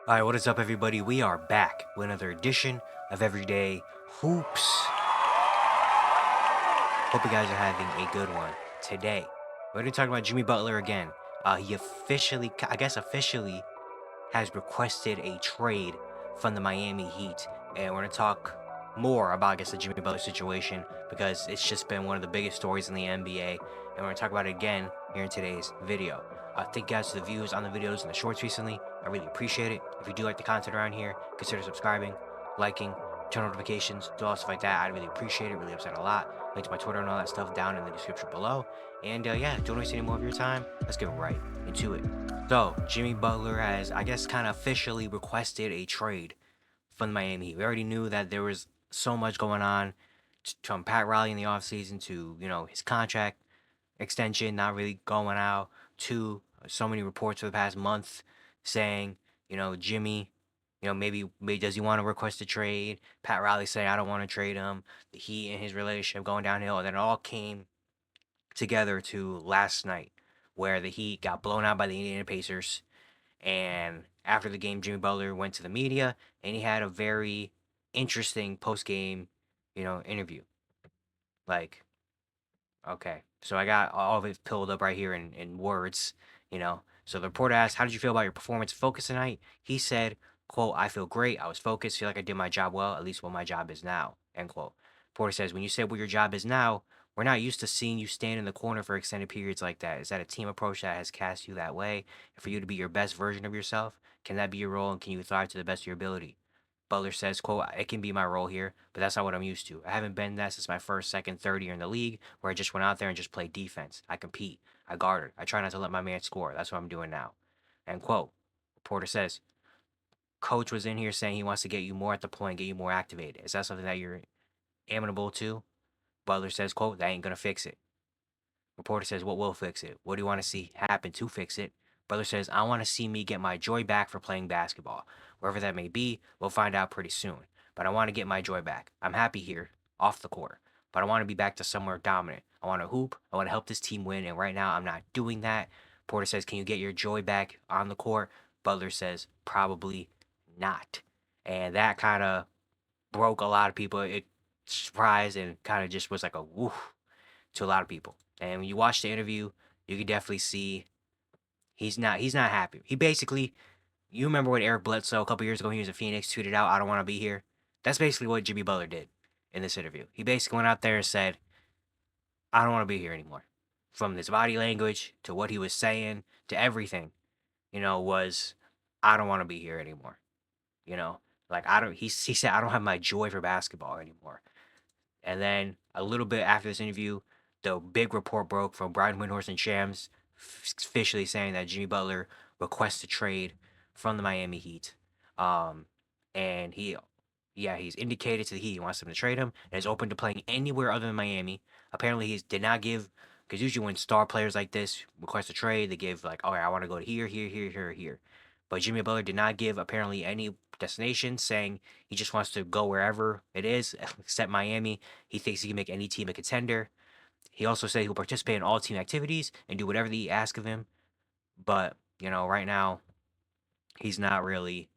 Alright, what is up, everybody? We are back with another edition of Everyday Hoops. Hope you guys are having a good one today. We're going to talk about Jimmy Butler again. He officially has requested a trade from the Miami Heat, and we're going to talk more about, the Jimmy Butler situation because it's just been one of the biggest stories in the NBA, and we're going to talk about it again here in today's video. Thank you guys for the views on the videos and the shorts recently. I really appreciate it. If you do like the content around here, consider subscribing, liking, turn notifications, do all stuff like that. I'd really appreciate it. Really upset a lot. Link to my Twitter and all that stuff down in the description below. And yeah, don't waste any more of your time. Let's get right into it. So, Jimmy Butler has, kind of officially requested a trade from the Miami Heat. We already knew that there was so much going on from Pat Riley in the offseason to, his contract extension not really going out to so many reports for the past month saying, Jimmy, maybe does he want to request a trade? Pat Riley saying, I don't want to trade him. The Heat and his relationship going downhill. And then it all came together to last night where the Heat got blown out by the Indiana Pacers. And after the game, Jimmy Butler went to the media and he had a very interesting post game, interview. Like, okay. So I got all of it pulled up right here in words. So the reporter asked, how did you feel about your performance focus tonight? He said, quote, I feel great. I was focused, feel like I did my job well, at least what my job is now. End quote. Reporter says, when you say what your job is now, we're not used to seeing you stand in the corner for extended periods like that. Is that a team approach that has cast you that way? And for you to be your best version of yourself? Can that be your role and can you thrive to the best of your ability? Butler says, quote, it can be my role here, but that's not what I'm used to. I haven't been that since my first, second, third year in the league, where I just went out there and just played defense. I compete. I guarded. I try not to let my man score. That's what I'm doing now. End quote. Reporter says, Coach was in here saying he wants to get you more at the point, get you more activated. Is that something that you're amenable to? Butler says, quote, that ain't going to fix it. Reporter says, what will fix it? What do you want to see happen to fix it? Brother says, I want to see me get my joy back for playing basketball. Wherever that may be, we'll find out pretty soon. But I want to get my joy back. I'm happy here, off the court. But I want to be back to somewhere dominant. I want to hoop. I want to help this team win. And right now, I'm not doing that. Porter says, can you get your joy back on the court? Butler says, probably not. And that kind of broke a lot of people. It surprised and kind of just was like a woof to a lot of people. And when you watch the interview, you can definitely see he's not happy. He basically, you remember when Eric Bledsoe a couple years ago when he was in Phoenix tweeted out, "I don't want to be here." That's basically what Jimmy Butler did in this interview. He basically went out there and said, "I don't want to be here anymore." From his body language to what he was saying to everything, was I don't want to be here anymore. You know, like I don't. He said I don't have my joy for basketball anymore. And then a little bit after this interview, the big report broke from Brian Windhorst and Shams, officially saying that Jimmy Butler requests a trade from the Miami Heat. Um, and he's indicated to the Heat he wants them to trade him and is open to playing anywhere other than Miami. Apparently, he did not give, because usually when star players like this request a trade, they give like, all right, I want to go to here, here, here, here, here. But Jimmy Butler did not give apparently any destination, saying he just wants to go wherever it is, except Miami. He thinks he can make any team a contender. He also said he'll participate in all team activities and do whatever they ask of him. But, right now, he's not really,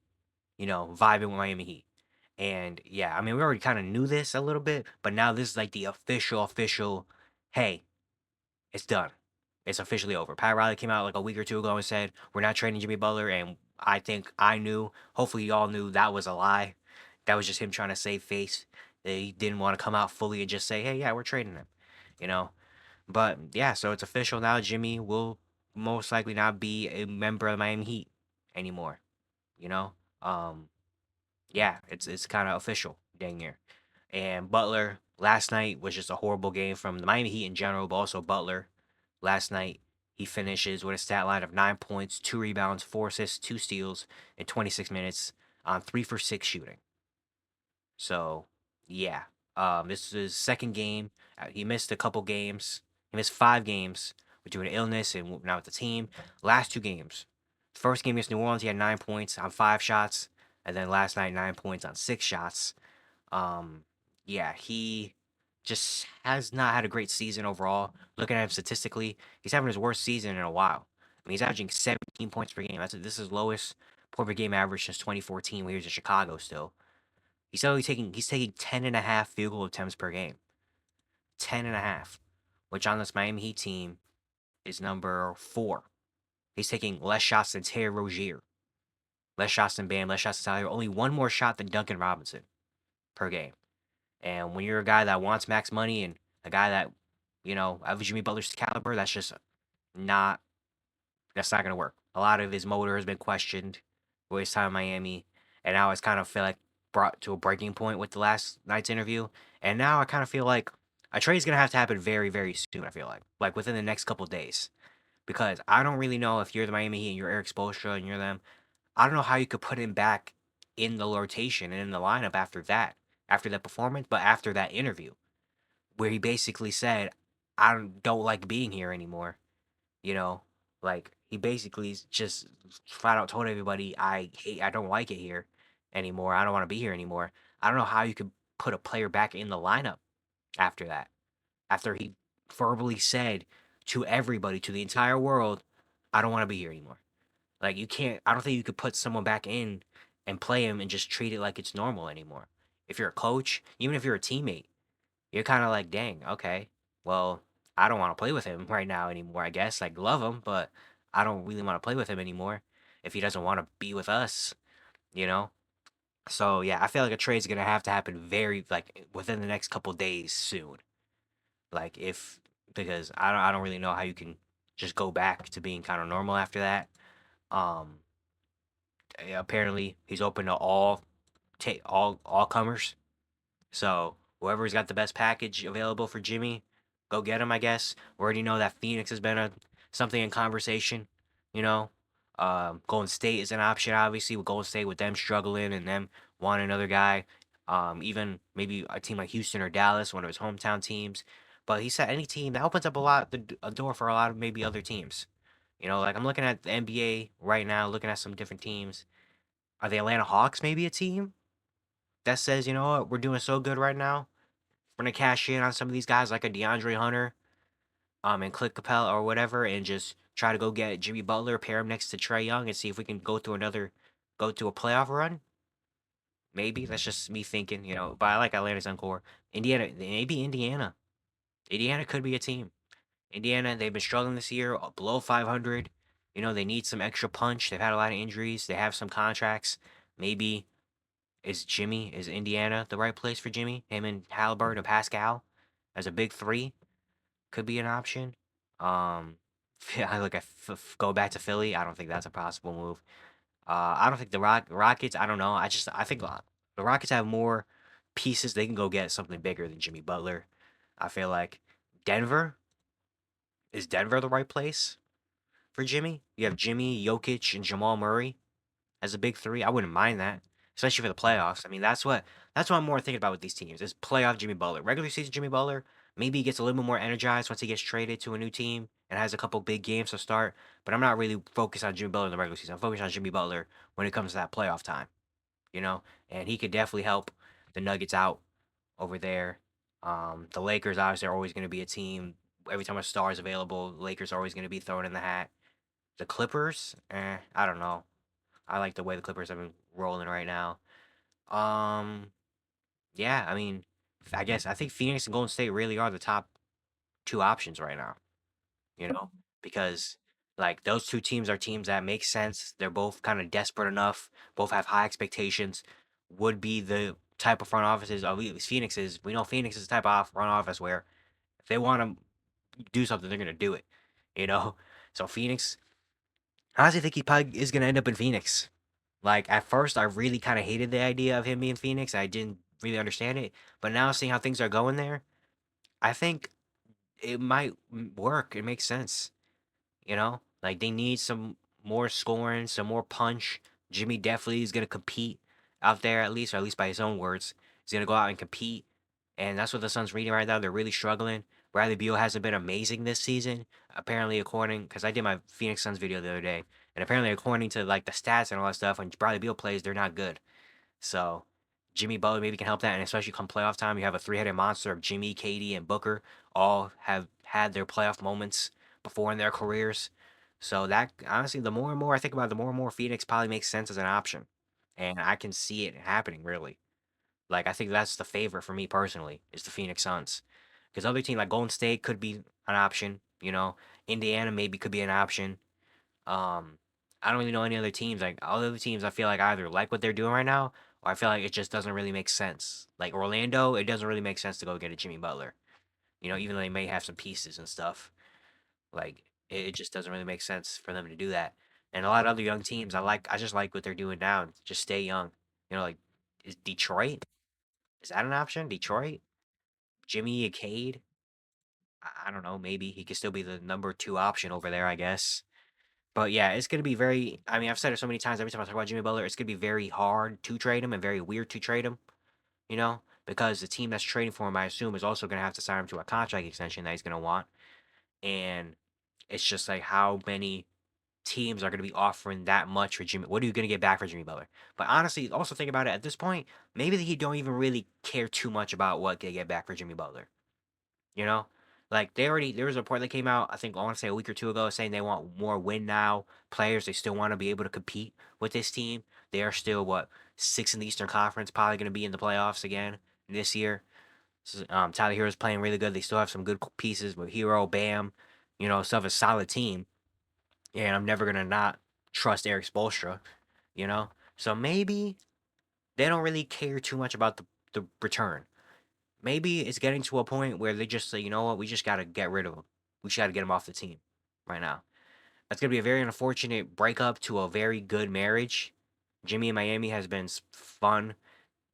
vibing with Miami Heat. And yeah, I mean, we already kind of knew this a little bit, but now this is like the official, hey, it's done. It's officially over. Pat Riley came out like a week or two ago and said, we're not trading Jimmy Butler. And I think I knew, hopefully, y'all knew that was a lie. That was just him trying to save face. He didn't want to come out fully and just say, hey, yeah, we're trading him, you know? But yeah, so it's official now. Jimmy will most likely not be a member of the Miami Heat anymore, you know? Um, yeah, it's kind of official, dang near. And Butler last night was just a horrible game from the Miami Heat in general, but also Butler. Last night he finishes with a stat line of 9 points, 2 rebounds, 4 assists, 2 steals in 26 minutes on 3 for 6 shooting. So yeah, this is his second game. He missed a couple games. He missed 5 games due to an illness and now with the team. Last 2 games. First game against New Orleans, he had 9 points on 5 shots, and then last night 9 points on 6 shots. Um, yeah, he just has not had a great season overall. Looking at him statistically, he's having his worst season in a while. I mean, he's averaging 17 points per game. This is lowest point per game average since 2014 when he was in Chicago still. He's taking 10.5 field goal attempts per game. 10.5, which on this Miami Heat team is number 4. He's taking less shots than Terry Rozier, less shots than Bam, less shots than Tyler. Only one more shot than Duncan Robinson per game. And when you're a guy that wants max money and a guy that, of Jimmy Butler's caliber, not that's not gonna work. A lot of his motor has been questioned with his time in Miami, and now it's kind of feel like brought to a breaking point with the last night's interview. And now I kind of feel like a trade's gonna have to happen very, very soon. I feel like within the next couple days, because I don't really know if you're the Miami Heat and you're Eric Spoelstra and you're them. I don't know how you could put him back in the rotation and in the lineup after that performance, but after that interview where he basically said, "I don't like being here anymore." You know, like he basically just flat out told everybody, I don't like it here anymore. I don't want to be here anymore." I don't know how you could put a player back in the lineup after that. After he verbally said to everybody, to the entire world, "I don't want to be here anymore." Like you can't. I don't think you could put someone back in and play him and just treat it like it's normal anymore. If you're a coach, even if you're a teammate, you're kind of like, dang, okay, well, I don't want to play with him right now anymore. I guess like love him, but I don't really want to play with him anymore if he doesn't want to be with us, you know. So yeah, I feel like a trade's gonna have to happen very like within the next couple days soon. Like if because I don't really know how you can just go back to being kind of normal after that. Um, apparently he's open to all comers. So whoever's got the best package available for Jimmy, go get him. I guess we already know that Phoenix has been something in conversation. You know, Golden State is an option. Obviously, with Golden State with them struggling and them wanting another guy. Even maybe a team like Houston or Dallas, one of his hometown teams. But he said any team that opens up a door for a lot of maybe other teams. Like I'm looking at the NBA right now, looking at some different teams. Are the Atlanta Hawks maybe a team that says, you know what, we're doing so good right now? We're gonna cash in on some of these guys like a DeAndre Hunter, and Clint Capella or whatever, and just try to go get Jimmy Butler, pair him next to Trey Young, and see if we can go to a playoff run. Maybe that's just me thinking, But I like Atlanta's encore. Indiana, maybe Indiana. Indiana could be a team. Indiana, they've been struggling this year, below 500. They need some extra punch. They've had a lot of injuries. They have some contracts. Maybe is Indiana the right place for Jimmy? Him and Halliburton and Pascal as a big three could be an option. Um, I look at go back to Philly. I don't think that's a possible move. I don't think the Rockets. I don't know. I think the Rockets have more pieces. They can go get something bigger than Jimmy Butler. I feel like Denver is Denver the right place for Jimmy? You have Jimmy, Jokic, and Jamal Murray as a big three. I wouldn't mind that, especially for the playoffs. I mean, that's what I'm more thinking about with these teams is playoff Jimmy Butler. Regular season Jimmy Butler, maybe he gets a little bit more energized once he gets traded to a new team and has a couple big games to start. But I'm not really focused on Jimmy Butler in the regular season. I'm focused on Jimmy Butler when it comes to that playoff time, and he could definitely help the Nuggets out over there. The Lakers obviously are always going to be a team. Every time a star is available, the Lakers are always going to be thrown in the hat. The Clippers, I don't know. I like the way the Clippers have been rolling right now. Um, yeah, I mean, I think Phoenix and Golden State really are the top two options right now, you know, because like those two teams are teams that make sense. They're both kind of desperate enough, both have high expectations, would be the type of front offices, at least Phoenix is. We know Phoenix is the type of front office where if they want to do something, they're going to do it, you know? So Phoenix, I honestly think he probably is going to end up in Phoenix. Like at first, I really kind of hated the idea of him being Phoenix. I didn't really understand it, but now seeing how things are going there, I think it might work. It makes sense. Like they need some more scoring, some more punch. Jimmy definitely is gonna compete out there or at least by his own words, he's gonna go out and compete, and that's what the Suns reading right now. They're really struggling. Bradley Beal hasn't been amazing this season, apparently, according because I did my Phoenix Suns video the other day, and apparently according to like the stats and all that stuff, when Bradley Beal plays, they're not good. So Jimmy Butler maybe can help that, and especially come playoff time, you have a three-headed monster of Jimmy, KD, and Booker all have had their playoff moments before in their careers. So that honestly, the more and more I think about it, the more and more Phoenix probably makes sense as an option. And I can see it happening really. Like I think that's the favorite for me personally is the Phoenix Suns. Because other team like Golden State could be an option, you know. Indiana maybe could be an option. Um, I don't really know any other teams. Like all the other teams, I feel like either like what they're doing right now, or I feel like it just doesn't really make sense. Like Orlando, it doesn't really make sense to go get a Jimmy Butler. You know, even though they may have some pieces and stuff. Like it just doesn't really make sense for them to do that. And a lot of other young teams, I just like what they're doing now. Just stay young. You know, like is Detroit? Is that an option? Detroit? Jimmy Cade? I don't know. Maybe he could still be the number two option over there, I guess. But yeah, it's gonna be very. I mean, I've said it so many times. Every time I talk about Jimmy Butler, it's gonna be very hard to trade him and very weird to trade him. You know, because the team that's trading for him, I assume, is also gonna have to sign him to a contract extension that he's gonna want. And it's just like how many teams are gonna be offering that much for Jimmy? What are you gonna get back for Jimmy Butler? But honestly, also think about it at this point. Maybe he don't even really care too much about what they get back for Jimmy Butler. You know, like there was a report that came out. I think I want to say a week or two ago saying they want more win now players. They still want to be able to compete with this team. They are still what six in the Eastern Conference, probably going to be in the playoffs again this year. So, Tyler Hero's playing really good. They still have some good pieces with Hero, Bam. You know, still have a solid team. And I'm never gonna not trust Eric Spoelstra. You know, so maybe they don't really care too much about the return. Maybe it's getting to a point where they just say, you know what, we just gotta get rid of him. We just gotta get him off the team right now. That's gonna be a very unfortunate breakup to a very good marriage. Jimmy in Miami has been fun.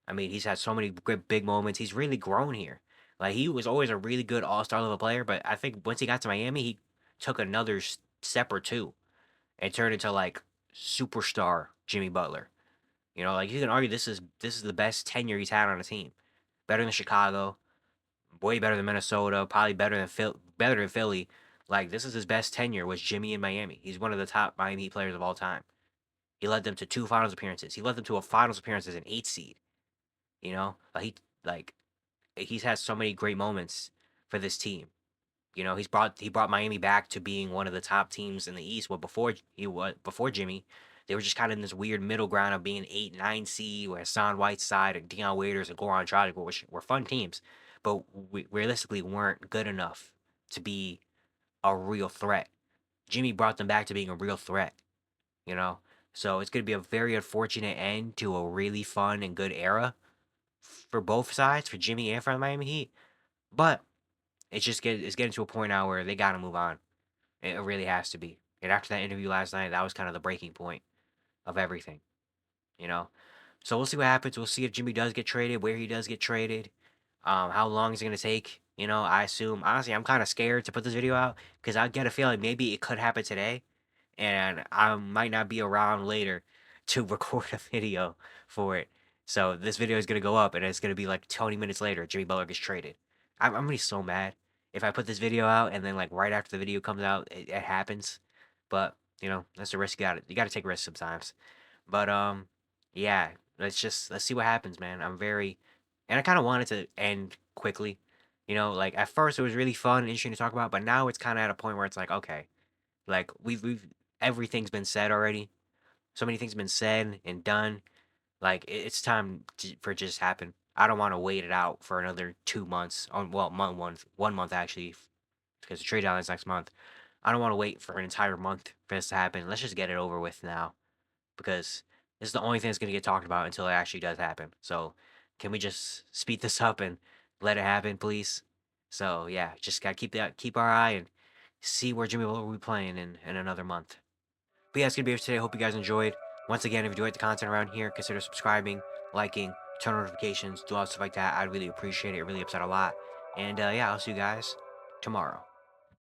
I mean, he's had so many good big moments. He's really grown here. Like he was always a really good all-star level player, but I think once he got to Miami, he took another step or two and turned into like superstar Jimmy Butler. You know, like you can argue this is the best tenure he's had on a team. Better than Chicago, way better than Minnesota, probably better than Philly. Like this is his best tenure was Jimmy in Miami. He's one of the top Miami Heat players of all time. He led them to two finals appearances. He led them to a finals appearance as an eight seed. You know, like he's had so many great moments for this team. You know, he brought Miami back to being one of the top teams in the East. Well, before Jimmy, they were just kind of in this weird middle ground of being 8, 9 seed, where Hassan Whiteside and Deion Waiters and Goran Dragic which were fun teams, but we realistically weren't good enough to be a real threat. Jimmy brought them back to being a real threat. You know, so it's gonna be a very unfortunate end to a really fun and good era for both sides, for Jimmy and for the Miami Heat. But it's getting to a point now where they gotta move on. It really has to be. And after that interview last night, that was kind of the breaking point of everything, you know? So we'll see what happens. We'll see if Jimmy does get traded, where he does get traded, how long is it going to take. You know, I assume, honestly, I'm kind of scared to put this video out because I get a feeling maybe it could happen today and I might not be around later to record a video for it. So this video is gonna go up, and it's gonna be like 20 minutes later. Jimmy Butler gets traded. I'm gonna be so mad if I put this video out and then like right after the video comes out, it happens. But you know that's the risk you got. You got to take risks sometimes. But yeah. Let's see what happens, man. I'm very, and I kind of wanted to end quickly. You know, like at first it was really fun and interesting to talk about, but now it's kind of at a point where it's like, okay, like we've everything's been said already. So many things have been said and done. Like it's time for it to just happen. I don't want to wait it out for another 2 months. On well, one month actually, because the trade deadline is next month. I don't want to wait for an entire month for this to happen. Let's just get it over with now, because this is the only thing that's gonna get talked about until it actually does happen. So, can we just speed this up and let it happen, please? So yeah, just gotta keep our eye and see where Jimmy will be playing in another month. But yeah, it's gonna be it for today. I hope you guys enjoyed. Once again, if you enjoyed the content around here, consider subscribing, liking, turn on notifications, do all stuff like that. I'd really appreciate it. It really helps out a lot. And yeah, I'll see you guys tomorrow.